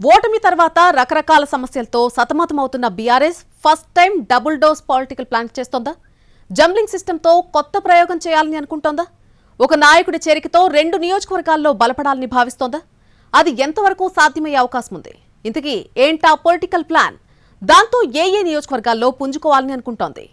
ఓటమి తర్వాత రకరకాల సమస్యలతో సతమతమవుతున్న BRS first time double dose political plan చేస్తోందా? జంబ్లింగ్ సిస్టంతో కొత్త ప్రయోగం చేయాలని అనుకుంటోందా? ఒక నాయకుడి చేరికతో 2 నియోజకవర్గాల్లో బలపడాలని భావిస్తోందా? అది ఎంతవరకు సాధ్యమయ్యే అవకాశం ఉంది? ఇంతకీ ఏంటా పొలిటికల్ ప్లాన్? దాంతో ఏ నియోజకవర్గాల్లో పుంజుకోవాలని అనుకుంటోంది?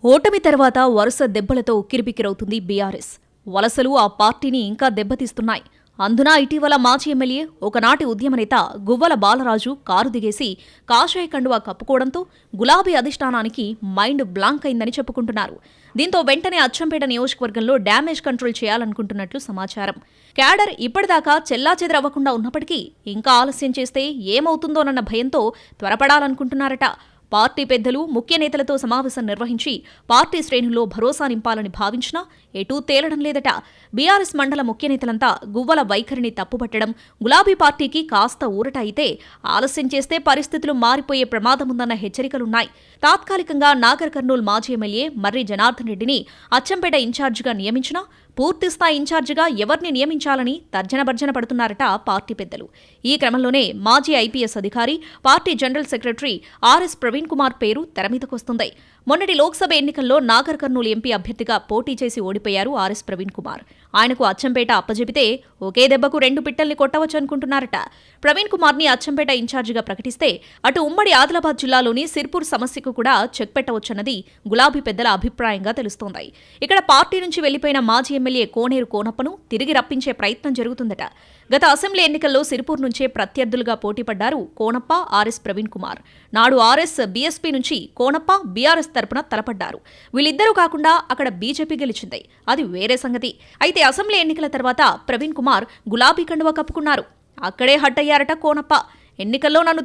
ఓటమి తర్వాత వరుస దెబ్బలతో ఉక్కిరిబిక్కిరవుతుంది బీఆర్ఎస్. వలసలు ఆ పార్టీని ఇంకా దెబ్బతీస్తున్నాయి. అందున ఇటీవల మాజీ ఎమ్మెల్యే, ఒకనాటి ఉద్యమ నేత గువ్వల బాలరాజు కారు దిగేసి కాషాయ కండువా కప్పుకోవడంతో గులాబీ అధిష్టానానికి మైండ్ బ్లాంక్ అయిందని చెప్పుకుంటున్నారు. దీంతో వెంటనే అచ్చంపేట నియోజకవర్గంలో డ్యామేజ్ కంట్రోల్ చేయాలనుకుంటున్నట్లు సమాచారం. క్యాడర్ ఇప్పటిదాకా చెల్లాచెదరవ్వకుండా ఉన్నప్పటికీ ఇంకా ఆలస్యం చేస్తే ఏమవుతుందోనన్న భయంతో త్వరపడాలనుకుంటున్నారట. పార్టీ పెద్దలు, ముఖ్య నేతలతో సమావేశం నిర్వహించి పార్టీ శ్రేణుల్లో భరోసా నింపాలని భావించినా ఎటూ తేలడం లేదట. బీఆర్ఎస్ మండల ముఖ్య నేతలంతా గువ్వల వైఖరిని తప్పుపట్టడం గులాబీ పార్టీకి కాస్త ఊరట అయితే, ఆలస్యం చేస్తే పరిస్థితులు మారిపోయే ప్రమాదముందన్న హెచ్చరికలున్నాయి. తాత్కాలికంగా నాగర్ కర్నూల్ మాజీ ఎమ్మెల్యే మర్రి జనార్దన్ రెడ్డిని అచ్చంపేట ఇన్ఛార్జిగా నియమించినా పూర్తిస్థాయి ఇన్ఛార్జిగా ఎవరిని నియమించాలని తర్జనభర్జన పడుతున్నారట పార్టీ పెద్దలు. ఈ క్రమంలోనే మాజీ ఐపీఎస్ అధికారి, party general secretary RS Praveen Kumar పేరు తెరమీదకొస్తుంది. మొన్నటి లోక్సభ ఎన్నికల్లో నాగర్ కర్నూలు ఎంపీ అభ్యర్థిగా పోటీ చేసి ఓడిపోయారు ఆర్ఎస్ ప్రవీణ్ కుమార్. ఆయనకు అచ్చంపేట అప్పజెపితే ఒకే దెబ్బకు 2 పిట్టల్ని కొట్టవచ్చనుకుంటున్నారట. ప్రవీణ్ కుమార్ ని అచ్చంపేట ఇన్ఛార్జిగా ప్రకటిస్తే అటు ఉమ్మడి ఆదిలాబాద్ జిల్లాలోని సిర్పూర్ సమస్యకు కూడా చెక్ పెట్టవచ్చన్నది గులాబీ పెద్దల అభిప్రాయంగా తెలుస్తోంది. ఇక్కడ పార్టీ నుంచి వెళ్లిపోయిన మాజీ ఎమ్మెల్యే కోనేరు కోనప్పను తిరిగి రప్పించే ప్రయత్నం జరుగుతుందట. గత అసెంబ్లీ ఎన్నికల్లో సిర్పూర్ నుంచే ప్రత్యర్థులుగా పోటీపడ్డారు కోనప్ప, ఆర్ఎస్ ప్రవీణ్ కుమార్. నాడు ఆర్ఎస్ బీఎస్పీ నుంచి కోనప్ప బీఆర్ఎస్ తరపున తలపడ్డారు. వీళ్ళిద్దరూ కాకుండా అక్కడ బీజేపీ గెలిచింది, అది వేరే సంగతి. అయితే అసెంబ్లీ ఎన్నికల తర్వాత ప్రవీణ్ కుమార్ గులాబీ కండువా కప్పుకున్నారు. అక్కడే హట్ అయ్యారట కోనప్ప. ఎన్నికల్లో నన్ను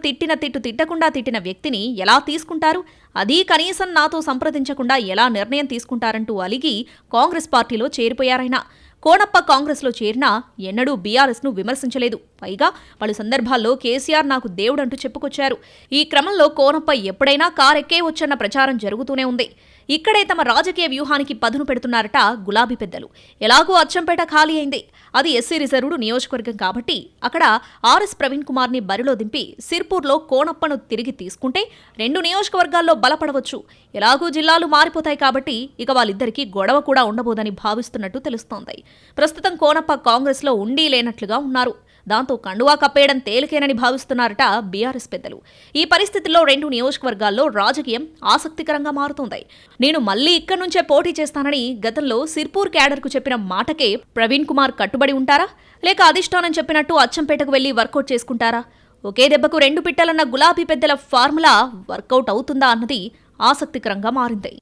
తిట్టకుండా తిట్టిన వ్యక్తిని ఎలా తీసుకుంటారు? అదీ కనీసం నాతో సంప్రదించకుండా ఎలా నిర్ణయం తీసుకుంటారంటూ అలిగి కాంగ్రెస్ పార్టీలో చేరిపోయారైనా. కోనప్ప కాంగ్రెస్లో చేరినా ఎన్నడూ బీఆర్ఎస్ను విమర్శించలేదు. పైగా పలు సందర్భాల్లో కేసీఆర్ నాకు దేవుడంటూ చెప్పుకొచ్చారు. ఈ క్రమంలో కోనప్ప ఎప్పుడైనా కారెక్కే వచ్చన్న ప్రచారం జరుగుతూనే ఉంది. ఇక్కడే తమ రాజకీయ వ్యూహానికి పదును పెడుతున్నారట గులాబీ పెద్దలు. ఎలాగూ అచ్చంపేట ఖాళీ అయింది, అది ఎస్సీ రిజర్వ్డ్ నియోజకవర్గం కాబట్టి అక్కడ ఆర్ఎస్ ప్రవీణ్ కుమార్ ని బరిలో దింపి సిర్పూర్లో కోనప్పను తిరిగి తీసుకుంటే 2 నియోజకవర్గాల్లో బలపడవచ్చు. ఎలాగూ జిల్లాలు మారిపోతాయి కాబట్టి ఇక వాళ్ళిద్దరికీ గొడవ కూడా ఉండబోదని భావిస్తున్నట్టు తెలుస్తోంది. ప్రస్తుతం కోనప్ప కాంగ్రెస్లో ఉండి లేనట్లుగా ఉన్నారు. దాంతో కండువా కప్పేయడం తేలికేనని భావిస్తున్నారట బీఆర్ఎస్ పెద్దలు. ఈ పరిస్థితుల్లో 2 నియోజకవర్గాల్లో రాజకీయం ఆసక్తికరంగా మారుతోంది. నేను మళ్లీ ఇక్కడి నుంచే పోటీ చేస్తానని గతంలో సిర్పూర్ క్యాడర్కు చెప్పిన మాటకే ప్రవీణ్ కుమార్ కట్టుబడి ఉంటారా? లేక అధిష్టానం చెప్పినట్టు అచ్చంపేటకు వెళ్లి వర్కౌట్ చేసుకుంటారా? ఒకే దెబ్బకు 2 పిట్టలన్న గులాబీ పెద్దల ఫార్ములా వర్కౌట్ అవుతుందా అన్నది ఆసక్తికరంగా మారింది.